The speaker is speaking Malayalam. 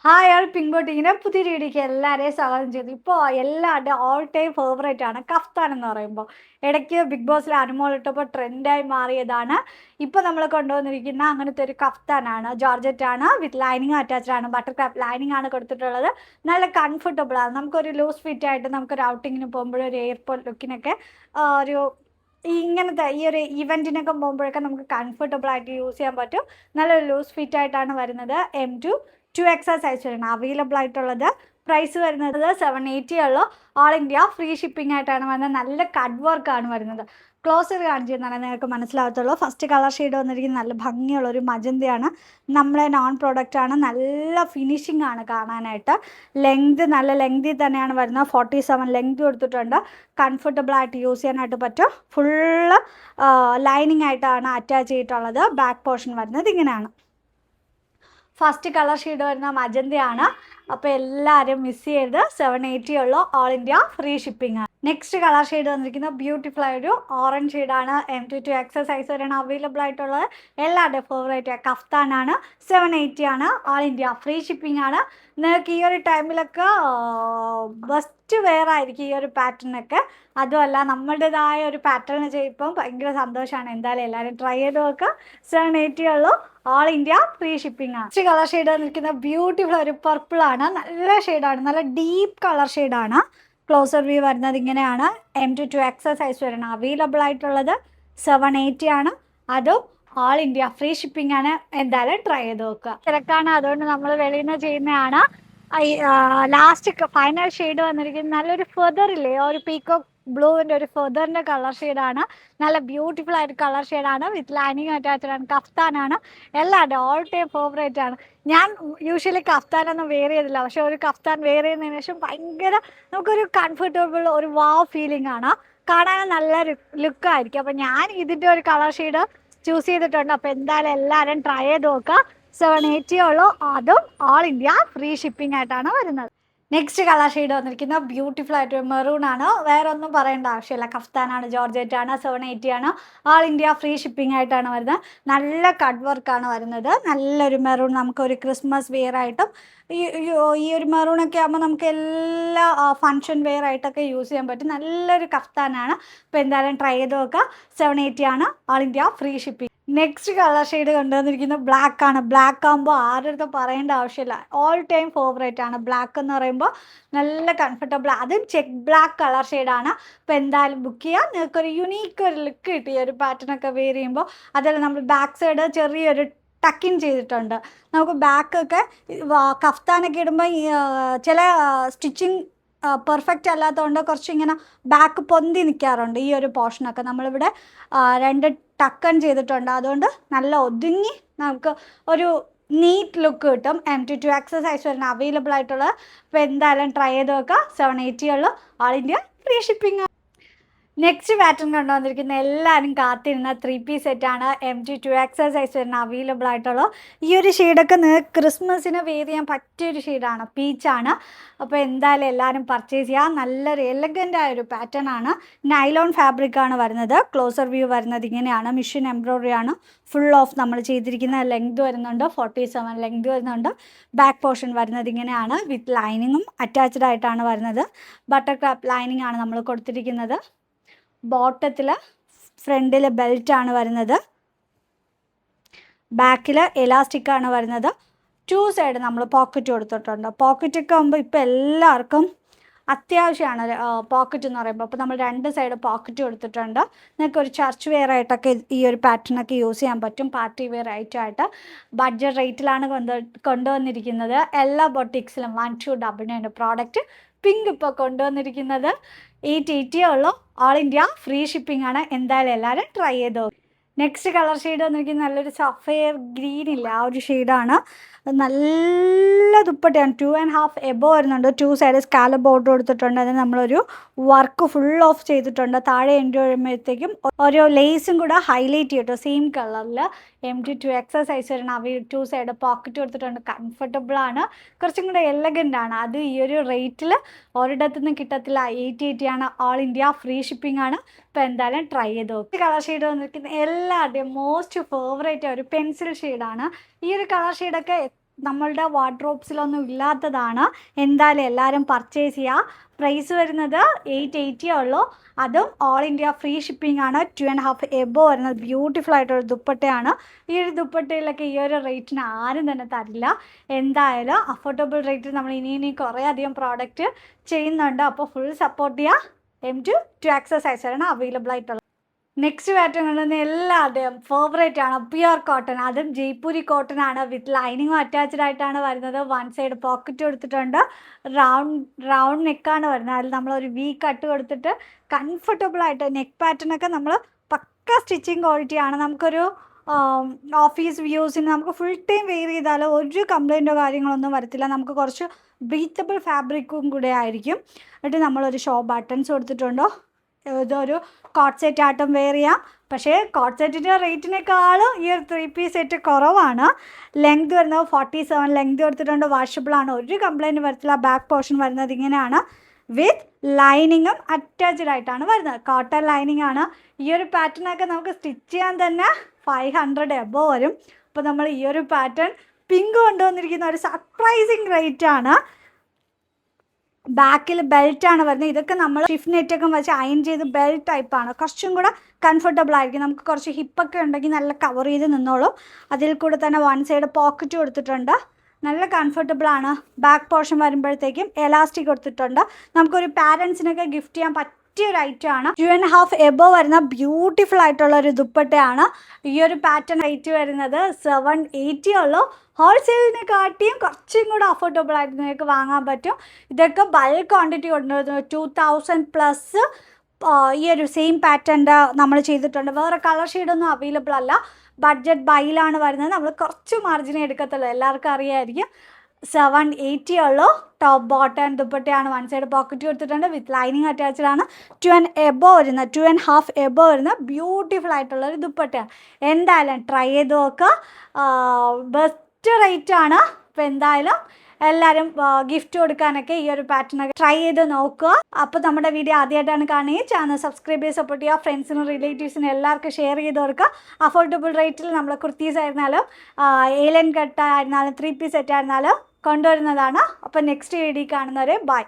ഹായ് ആൾ പിങ്ക് ബോട്ടിങ്ങിൻ്റെ പുതിയ വീഡിയോക്ക് എല്ലാവരെയും സ്വാഗതം ചെയ്തു. ഇപ്പോൾ എല്ലാവരുടെയും ഓൾ ടൈം ഫേവറേറ്റ് ആണ് കഫ്താൻ എന്ന് പറയുമ്പോൾ. ഇടയ്ക്ക് ബിഗ് ബോസിൽ അനുമോൾ ഇട്ടപ്പോൾ ട്രെൻഡായി മാറിയതാണ്. ഇപ്പോൾ നമ്മൾ കൊണ്ടുവന്നിരിക്കുന്ന അങ്ങനത്തെ ഒരു കഫ്താനാണ്. ജോർജറ്റ് ആണ്, വിത്ത് ലൈനിങ് അറ്റാച്ച്ഡ് ആണ്. ബട്ടർ ക്രാപ്പ് ലൈനിങ് ആണ് കൊടുത്തിട്ടുള്ളത്. നല്ല കംഫർട്ടബിൾ ആണ്. നമുക്കൊരു ലൂസ് ഫിറ്റ് ആയിട്ട് നമുക്കൊരു ഔട്ടിങ്ങിന് പോകുമ്പോഴൊരു ഒരു എയർപോർട്ട് ലുക്കിനൊക്കെ ഒരു ഇങ്ങനത്തെ ഈ ഒരു ഇവൻറ്റിനൊക്കെ പോകുമ്പോഴൊക്കെ നമുക്ക് കംഫർട്ടബിൾ ആയിട്ട് യൂസ് ചെയ്യാൻ പറ്റും. നല്ലൊരു ലൂസ് ഫിറ്റ് ആയിട്ടാണ് വരുന്നത്. M2 2XL സൈസ് വരണം അവൈലബിൾ ആയിട്ടുള്ളത്. പ്രൈസ് വരുന്നത് 780 ഉള്ളൂ. ഓൾ ഇന്ത്യ ഫ്രീ ഷിപ്പിംഗ് ആയിട്ടാണ് വരുന്നത്. നല്ല കട്ട് വർക്കാണ് വരുന്നത്. ക്ലോസർ കാണിച്ചിരുന്നാണ് നിങ്ങൾക്ക് മനസ്സിലാകത്തുള്ളൂ. ഫസ്റ്റ് കളർ ഷെയ്ഡ് വന്നിരിക്കുന്നത് നല്ല ഭംഗിയുള്ളൊരു മജന്തയാണ്. നമ്മളെ നോൺ പ്രോഡക്റ്റ് ആണ്. നല്ല ഫിനിഷിംഗ് ആണ് കാണാനായിട്ട്. നല്ല ലെങ്തിൽ തന്നെയാണ് വരുന്നത്. 47 ലെങ്ത് കൊടുത്തിട്ടുണ്ട്. കംഫർട്ടബിൾ ആയിട്ട് യൂസ് ചെയ്യാനായിട്ട് പറ്റും. ഫുള്ള് ലൈനിങ് ആയിട്ടാണ് അറ്റാച്ച് ചെയ്തിട്ടുള്ളത്. ബാക്ക് പോർഷൻ വരുന്നത് ഇങ്ങനെയാണ്. ഫസ്റ്റ് കളർ ഷെയ്ഡ് വരുന്ന മജന്തയാണ്. അപ്പോൾ എല്ലാവരും മിസ് ചെയ്ത് 780 ഉള്ളൂ. ഓൾ ഇന്ത്യ ഫ്രീ ഷിപ്പിംഗ് ആണ്. നെക്സ്റ്റ് കളർ ഷെയ്ഡ് വന്നിരിക്കുന്നത് ബ്യൂട്ടിഫുൾ ആയൊരു ഓറഞ്ച് ഷെയ്ഡാണ്. M2 2XL സൈസ് വരെയാണ് അവൈലബിൾ ആയിട്ടുള്ളത്. എല്ലാവരുടെയും ഫേവറേറ്റ് കഫ്താനാണ്. 780 ആണ്. ഓൾ ഇന്ത്യ ഫ്രീ ഷിപ്പിംഗ് ആണ്. നിങ്ങൾക്ക് ഈ ഒരു ടൈമിലൊക്കെ ബെസ്റ്റ് വെയർ ആയിരിക്കും ഈ ഒരു പാറ്റേണൊക്കെ. അതുമല്ല നമ്മളുടേതായ ഒരു പാറ്റേൺ ചെയ്യുമ്പോൾ ഭയങ്കര സന്തോഷമാണ്. എന്തായാലും എല്ലാവരും ട്രൈ ചെയ്ത് നോക്കുക. 780 ഉള്ളൂ. ഓൾ ഇന്ത്യ ഫ്രീ ഷിപ്പിംഗ് ആണ്. നെക്സ്റ്റ് കളർ ഷെയ്ഡ് വന്നിരിക്കുന്ന ബ്യൂട്ടിഫുൾ ഒരു പർപ്പിൾ ആണ്. നല്ല ഷെയ്ഡാണ്. നല്ല ഡീപ്പ് കളർ ഷെയ്ഡാണ്. ക്ലോസർ വ്യൂ വരുന്നത് ഇങ്ങനെയാണ്. M2 2XL സൈസ് വരെയാണ് അവൈലബിൾ ആയിട്ടുള്ളത്. 780 ആണ്. അതും ഓൾ ഇന്ത്യ ഫ്രീ ഷിപ്പിംഗ് ആണ്. എന്തായാലും ട്രൈ ചെയ്ത് നോക്കുക. തിരക്കാണ്, അതുകൊണ്ട് നമ്മൾ വെളിയിൽ നിന്ന് ചെയ്യുന്നതാണ്. ലാസ്റ്റ് ഫൈനൽ ഷെയ്ഡ് വന്നിരിക്കുന്നത് നല്ലൊരു ഫെദർ ഇല്ലേ, ഒരു പീക്കോക്ക് ബ്ലൂവിൻ്റെ ഒരു ഫെദറിൻ്റെ കളർ ഷെയ്ഡാണ്. നല്ല ബ്യൂട്ടിഫുൾ ആയിട്ട് കളർ ഷെയ്ഡാണ്. വിത്ത് ലൈനിങ് അറ്റാച്ച്ഡ് ആണ്. കഫ്താനാണ്. എല്ലാവരുടെയും ഓൾ ടൈം ഫേവറേറ്റ് ആണ്. ഞാൻ യൂഷ്വലി കഫ്താനൊന്നും വെയർ ചെയ്തില്ല, പക്ഷെ ഒരു കഫ്താൻ വെയർ ചെയ്യുന്നതിന് ശേഷം ഭയങ്കര നമുക്കൊരു കംഫർട്ടബിൾ ഒരു വാവ് ഫീലിംഗ് ആണ്. കാണാൻ നല്ല ലുക്കായിരിക്കും. അപ്പം ഞാൻ ഇതിൻ്റെ ഒരു കളർ ഷെയ്ഡ് ചൂസ് ചെയ്തിട്ടുണ്ട്. അപ്പോൾ എന്തായാലും എല്ലാവരും ട്രൈ ചെയ്ത് നോക്കുക. 780 ഉള്ളൂ. അതും ഓൾ ഇന്ത്യ ഫ്രീ ഷിപ്പിംഗ് ആയിട്ടാണ് വരുന്നത്. നെക്സ്റ്റ് കളർ ഷെയ്ഡ് വന്നിരിക്കുന്നത് ബ്യൂട്ടിഫുൾ ആയിട്ട് മെറൂൺ ആണ്. വേറെ ഒന്നും പറയേണ്ട ആവശ്യമില്ല. കഫ്താനാണ്, ജോർജറ്റ് ആണ്, 780 ആണ്. ഓൾ ഇന്ത്യ ഫ്രീ ഷിപ്പിംഗ് ആയിട്ടാണ് വരുന്നത്. നല്ല കട്ട് വർക്കാണ് വരുന്നത്. നല്ലൊരു മെറൂൺ, നമുക്കൊരു ക്രിസ്മസ് വെയർ ആയിട്ടും ഈ ഒരു മെറൂണൊക്കെ ആകുമ്പോൾ നമുക്ക് എല്ലാ ഫങ്ഷൻ വെയർ ആയിട്ടൊക്കെ യൂസ് ചെയ്യാൻ പറ്റും. നല്ലൊരു കഫ്താനാണ്. അപ്പോൾ എന്തായാലും ട്രൈ ചെയ്ത് നോക്കുക. 780 ആണ്. All India free shipping. Next colour shade കൊണ്ടുവന്നിരിക്കുന്നത് ബ്ലാക്ക് ആണ്. ബ്ലാക്ക് ആകുമ്പോൾ ആരുടെ പറയേണ്ട ആവശ്യമില്ല. ഓൾ ടൈം ഫേവറേറ്റ് ആണ് ബ്ലാക്ക് എന്ന് പറയുമ്പോൾ. നല്ല കംഫർട്ടബിൾ, അതും ചെക്ക് ബ്ലാക്ക് കളർ ഷെയ്ഡാണ്. അപ്പോൾ എന്തായാലും ബുക്ക് ചെയ്യാം. നിങ്ങൾക്കൊരു യുണീക്ക് ഒരു ലുക്ക് കിട്ടി ഈ ഒരു പാറ്റേണൊക്കെ വെയർ ചെയ്യുമ്പോൾ. അതല്ല, നമ്മൾ ബാക്ക് സൈഡ് ചെറിയൊരു ടക്കിൻ ചെയ്തിട്ടുണ്ട്. നമുക്ക് ബാക്കൊക്കെ കഫ്താനൊക്കെ ഇടുമ്പോൾ ചില സ്റ്റിച്ചിങ് പെർഫെക്റ്റ് അല്ലാത്തതുകൊണ്ട് കുറച്ചിങ്ങനെ ബാക്ക് പൊന്തി നിൽക്കാറുണ്ട്. ഈ ഒരു പോർഷനൊക്കെ നമ്മളിവിടെ 2 ടക്കൺ ചെയ്തിട്ടുണ്ട്. അതുകൊണ്ട് നല്ല ഒതുങ്ങി നമുക്ക് ഒരു നീറ്റ് ലുക്ക് കിട്ടും. M2 2XL സൈസ് വരുന്ന അവൈലബിൾ ആയിട്ടുള്ളത്. അപ്പോൾ എന്തായാലും ട്രൈ ചെയ്ത് നോക്കുക. 780 ഉള്ളൂ. All India free shipping. Next pattern കൊണ്ടുവന്നിരിക്കുന്ന എല്ലാവരും കാത്തിരുന്ന 3-piece സെറ്റാണ്. M2 2XL സൈസ് വരുന്ന അവൈലബിൾ ആയിട്ടുള്ളൂ. ഈ ഒരു ഷെയ്ഡൊക്കെ നിങ്ങൾക്ക് ക്രിസ്മസിന് വെയർ ചെയ്യാൻ പറ്റിയൊരു ഷെയ്ഡാണ്. പീച്ചാണ്. അപ്പോൾ എന്തായാലും എല്ലാവരും പർച്ചേസ് ചെയ്യുക. നല്ലൊരു എലഗൻ്റ് ആയൊരു പാറ്റേൺ ആണ്. നൈലോൺ ഫാബ്രിക് ആണ് വരുന്നത്. ക്ലോസർ വ്യൂ വരുന്നത് ഇങ്ങനെയാണ്. മിഷൻ എംബ്രോയ്ഡറി ആണ്. ഫുൾ ഓഫ് നമ്മൾ ചെയ്തിരിക്കുന്ന ലെങ്ത് വരുന്നുണ്ട്. 47 ലെങ്ത് വരുന്നുണ്ട്. ബാക്ക് പോർഷൻ വരുന്നത് ഇങ്ങനെയാണ്. വിത്ത് ലൈനിങ്ങും അറ്റാച്ച്ഡ് ആയിട്ടാണ് വരുന്നത്. ബട്ടർ ക്രാപ്പ് ലൈനിങ് ആണ് നമ്മൾ കൊടുത്തിരിക്കുന്നത്. ബോട്ടത്തിൽ ഫ്രണ്ടിൽ ബെൽറ്റാണ് വരുന്നത്. ബാക്കിൽ എലാസ്റ്റിക്കാണ് വരുന്നത്. 2 സൈഡ് നമ്മൾ പോക്കറ്റ് കൊടുത്തിട്ടുണ്ട്. പോക്കറ്റൊക്കെ ആകുമ്പോൾ ഇപ്പോൾ എല്ലാവർക്കും അത്യാവശ്യമാണ് പോക്കറ്റ് എന്ന് പറയുമ്പോൾ. അപ്പോൾ നമ്മൾ 2 സൈഡ് പോക്കറ്റ് കൊടുത്തിട്ടുണ്ട്. നിങ്ങൾക്ക് ഒരു ചർച്ച് വെയർ ആയിട്ടൊക്കെ ഈ ഒരു പാറ്റേണൊക്കെ യൂസ് ചെയ്യാൻ പറ്റും. പാർട്ടി വെയർ ഐറ്റമായിട്ട് ബഡ്ജറ്റ് റേറ്റിലാണ് കൊണ്ടുവന്നിരിക്കുന്നത്. എല്ലാ ബൊട്ടിക്സിലും 1299 പ്രോഡക്റ്റ് പിങ്ക് ഇപ്പോൾ കൊണ്ടുവന്നിരിക്കുന്നത് 880 ഉള്ളൂ. ഓൾ ഇന്ത്യ ഫ്രീ ഷിപ്പിംഗ് ആണ്. എന്തായാലും എല്ലാവരും ട്രൈ ചെയ്ത് നോക്കും. നെക്സ്റ്റ് കളർ ഷെയ്ഡ് വന്നിരിക്കുന്നത് നല്ലൊരു സഫയർ ഗ്രീൻ ഇല്ല, ആ ഒരു ഷെയ്ഡാണ്. നല്ല ദുപ്പട്ടയാണ്. 2.5 എബോ വരുന്നുണ്ട്. 2 സൈഡ് സ്കാലപ്പ് ബോർഡർ കൊടുത്തിട്ടുണ്ട്. അതിന് നമ്മളൊരു വർക്ക് ഫുൾ ഓഫ് ചെയ്തിട്ടുണ്ട്. താഴെ എൻഡ് വരുമ്പോഴത്തേക്കും ഒരു ലേസും കൂടെ ഹൈലൈറ്റ് ചെയ്തിട്ട് സെയിം കളറിൽ M2 2XL സൈസ് വരണം. 2 സൈഡ് പോക്കറ്റ് കൊടുത്തിട്ടുണ്ട്. കംഫർട്ടബിൾ ആണ്. കുറച്ചും കൂടെ എലഗൻ്റ് ആണ്. അത് ഈ ഒരു റേറ്റിൽ ഒരിടത്തുനിന്ന് കിട്ടത്തില്ല. 880 ആണ്. ഓൾ ഇന്ത്യ ഫ്രീ ഷിപ്പിംഗ് ആണ്. അപ്പോൾ എന്തായാലും ട്രൈ ചെയ്ത് നോക്കും. കളർ ഷെയ്ഡ് വന്നിരിക്കുന്ന എല്ലാവരുടെയും മോസ്റ്റ് ഫേവറേറ്റ് ഒരു പെൻസിൽ ഷെയ്ഡാണ്. ഈ ഒരു കളർ ഷെയ്ഡൊക്കെ നമ്മളുടെ വാർഡ്രോബ്സിലൊന്നും ഇല്ലാത്തതാണ്. എന്തായാലും എല്ലാവരും പർച്ചേസ് ചെയ്യുക. പ്രൈസ് വരുന്നത് 880 ഉള്ളൂ. അതും ഓൾ ഇന്ത്യ ഫ്രീ ഷിപ്പിംഗ് ആണ്. 2.5 എബോ വരുന്നത് ബ്യൂട്ടിഫുൾ ആയിട്ടൊരു ദുപ്പട്ടയാണ്. ഈ ഒരു ദുപ്പട്ടയിലൊക്കെ ഈ ഒരു റേറ്റിന് ആരും തന്നെ തരില്ല. എന്തായാലും അഫോർഡബിൾ റേറ്റിൽ നമ്മൾ ഇനി കുറേ അധികം പ്രോഡക്റ്റ് ചെയ്യുന്നുണ്ട്. അപ്പോൾ ഫുൾ സപ്പോർട്ട് ചെയ്യുക. M2 സൈസാണ് അവൈലബിൾ ആയിട്ടുള്ളത്. നെക്സ്റ്റ് പാറ്റേൺ കണ്ടുവന്ന എല്ലാവരുടെയും ഫേവറേറ്റ് ആണ് പ്യുർ കോട്ടൺ. അതും ജയ്പൂരി കോട്ടൺ ആണ്. വിത്ത് ലൈനിങ്ങും അറ്റാച്ച്ഡ് ആയിട്ടാണ് വരുന്നത്. വൺ സൈഡ് പോക്കറ്റ് കൊടുത്തിട്ടുണ്ട്. റൗണ്ട് നെക്കാണ് വരുന്നത്. അതിൽ നമ്മളൊരു വി കട്ട് കൊടുത്തിട്ട് കംഫർട്ടബിൾ ആയിട്ട് നെക്ക് പാറ്റേൺ ഒക്കെ നമ്മൾ പക്ക സ്റ്റിച്ചിങ് ക്വാളിറ്റിയാണ്. നമുക്കൊരു ഓഫീസ് വ്യൂസിന് നമുക്ക് ഫുൾ ടൈം വെയർ ചെയ്താൽ ഒരു കംപ്ലൈൻറ്റോ കാര്യങ്ങളൊന്നും വരത്തില്ല. നമുക്ക് കുറച്ച് ബ്രീത്തബിൾ ഫാബ്രിക്കും കൂടെ ആയിരിക്കും. എന്നിട്ട് നമ്മളൊരു ഷോ ബട്ടൺസ് കൊടുത്തിട്ടുണ്ടോ. ഇതൊരു കോട്ട് സെറ്റ് ആയിട്ടും വെയർ ചെയ്യാം. പക്ഷേ കോട്ട് സെറ്റിൻ്റെ റേറ്റിനേക്കാളും ഈ ഒരു 3 പീസ് സെറ്റ് കുറവാണ്. ലെങ്ത് വരുന്നത് 47 ലെങ്ത് കൊടുത്തിട്ടുണ്ട്. വാഷബിളാണ്. ഒരു കംപ്ലൈൻറ്റ് വരത്തില്ല. ബാക്ക് പോർഷൻ വരുന്നത് ഇങ്ങനെയാണ്. വിത്ത് ലൈനിങ്ങും അറ്റാച്ച്ഡ് ആയിട്ടാണ് വരുന്നത്. കോട്ടൺ ലൈനിങ് ആണ്. ഈ ഒരു പാറ്റേണൊക്കെ നമുക്ക് സ്റ്റിച്ച് ചെയ്യാൻ തന്നെ 500 എബോ വരും. അപ്പോൾ നമ്മൾ ഈ ഒരു പാറ്റേൺ പിങ്ക് കൊണ്ടുവന്നിരിക്കുന്ന ഒരു സർപ്രൈസിങ് റേറ്റ് ആണ്. ബാക്കിൽ ബെൽറ്റാണ് വരുന്നത്. ഇതൊക്കെ നമ്മൾ ഷിഫ്റ്റ് നെറ്റൊക്കെ വെച്ച് അയൺ ചെയ്ത് ബെൽറ്റ് ടൈപ്പാണ്. കുറച്ചും കൂടെ കംഫർട്ടബിൾ ആയിരിക്കും. നമുക്ക് കുറച്ച് ഹിപ്പൊക്കെ ഉണ്ടെങ്കിൽ നല്ല കവർ ചെയ്ത് നിന്നോളും. അതിൽ കൂടെ തന്നെ വൺ സൈഡ് പോക്കറ്റ് കൊടുത്തിട്ടുണ്ട്. നല്ല കംഫർട്ടബിളാണ്. ബാക്ക് പോർഷൻ വരുമ്പോഴത്തേക്കും എലാസ്റ്റിക് കൊടുത്തിട്ടുണ്ട്. നമുക്കൊരു പാരൻസിനൊക്കെ ഗിഫ്റ്റ് ചെയ്യാൻ പറ്റിയൊരു ഐറ്റമാണ്. 2.5 എബോ വരുന്ന ബ്യൂട്ടിഫുൾ ആയിട്ടുള്ള ഒരു ദുപ്പട്ടയാണ്. ഈ ഒരു പാറ്റേൺ റേറ്റ് വരുന്നത് 780 ഉള്ളൂ. ഹോൾസെയിലിനെ കാട്ടിയും കുറച്ചും കൂടെ അഫോർഡബിൾ ആയിട്ട് നിങ്ങൾക്ക് വാങ്ങാൻ പറ്റും. ഇതൊക്കെ ബൾക്ക് ക്വാണ്ടിറ്റി കൊണ്ടുവരുന്നത് 2000+ ഈ ഒരു സെയിം പാറ്റേണിൻ്റെ നമ്മൾ ചെയ്തിട്ടുണ്ട്. വേറെ കളർ ഷെയ്ഡൊന്നും അവൈലബിൾ അല്ല. ബഡ്ജറ്റ് ബൈയിലാണ് വരുന്നത്. നമ്മൾ കുറച്ച് മാർജിനെ എടുക്കത്തുള്ളൂ. എല്ലാവർക്കും അറിയാമായിരിക്കും. 780 ഉള്ളൂ. ടോപ്പ് ബോട്ടം ദുപ്പട്ടയാണ്. വൺ സൈഡ് പോക്കറ്റ് കൊടുത്തിട്ടുണ്ട്. വിത്ത് ലൈനിങ് അറ്റാച്ച്ഡ് ആണ്. 2.5 എബോ വരുന്ന ബ്യൂട്ടിഫുൾ ആയിട്ടുള്ളൊരു ദുപ്പട്ടയാണ്. എന്തായാലും ട്രൈ ചെയ്ത് നോക്കുക. ബെസ്റ്റ് റേറ്റ് ആണ്. അപ്പോൾ എന്തായാലും എല്ലാവരും ഗിഫ്റ്റ് കൊടുക്കാനൊക്കെ ഈ ഒരു പാറ്റേണൊക്കെ ട്രൈ ചെയ്ത് നോക്കുക. അപ്പോൾ നമ്മുടെ വീഡിയോ ആദ്യമായിട്ടാണ് കാണുകയും ചാനൽ സബ്സ്ക്രൈബ് ചെയ്ത് സപ്പോർട്ട് ചെയ്യുക. ഫ്രണ്ട്സിനും റിലേറ്റീവ്സിനും എല്ലാവർക്കും ഷെയർ ചെയ്ത് കൊടുക്കുക. അഫോർഡബിൾ റേറ്റിൽ നമ്മൾ കുർത്തീസ് ആയിരുന്നാലും ഏലൻ കട്ട് ആയിരുന്നാലും 3 പീസ് സെറ്റ് ആയിരുന്നാലും കൊണ്ടുവരുന്നതാണ്. അപ്പോൾ നെക്സ്റ്റ് വീഡിയോ കാണുന്നവരെ ബൈ.